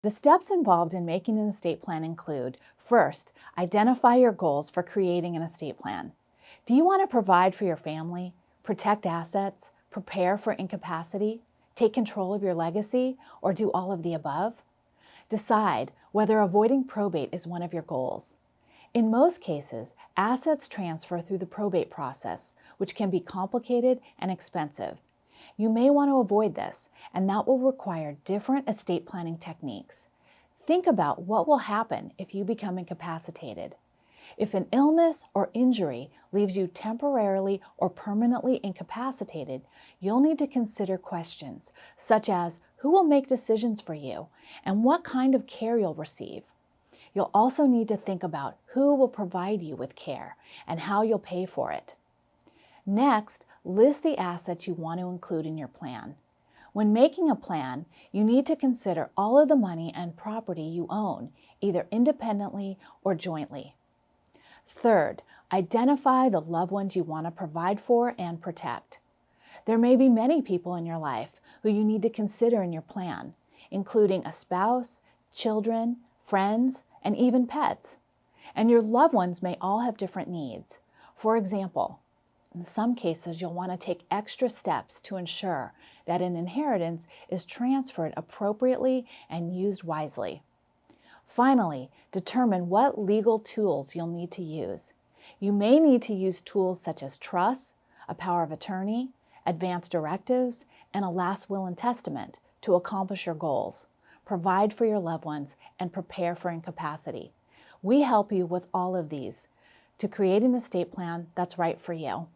The steps involved in making an estate plan include: first, identify your goals for creating an estate plan. Do you want to provide for your family, protect assets, prepare for incapacity, take control of your legacy, or do all of the above? Decide whether avoiding probate is one of your goals. In most cases, assets transfer through the probate process, which can be complicated and expensive. You may want to avoid this, and that will require different estate planning techniques. Think about what will happen if you become incapacitated. If an illness or injury leaves you temporarily or permanently incapacitated, you'll need to consider questions such as who will make decisions for you and what kind of care you'll receive. You'll also need to think about who will provide you with care and how you'll pay for it. Next, list the assets you want to include in your plan. When making a plan, you need to consider all of the money and property you own, either independently or jointly. Third, identify the loved ones you want to provide for and protect. There may be many people in your life who you need to consider in your plan, including a spouse, children, friends, and even pets. And your loved ones may all have different needs. For example, in some cases, you'll want to take extra steps to ensure that an inheritance is transferred appropriately and used wisely. Finally, determine what legal tools you'll need to use. You may need to use tools such as trusts, a power of attorney, advance directives, and a last will and testament to accomplish your goals, provide for your loved ones, and prepare for incapacity. We help you with all of these to create an estate plan that's right for you.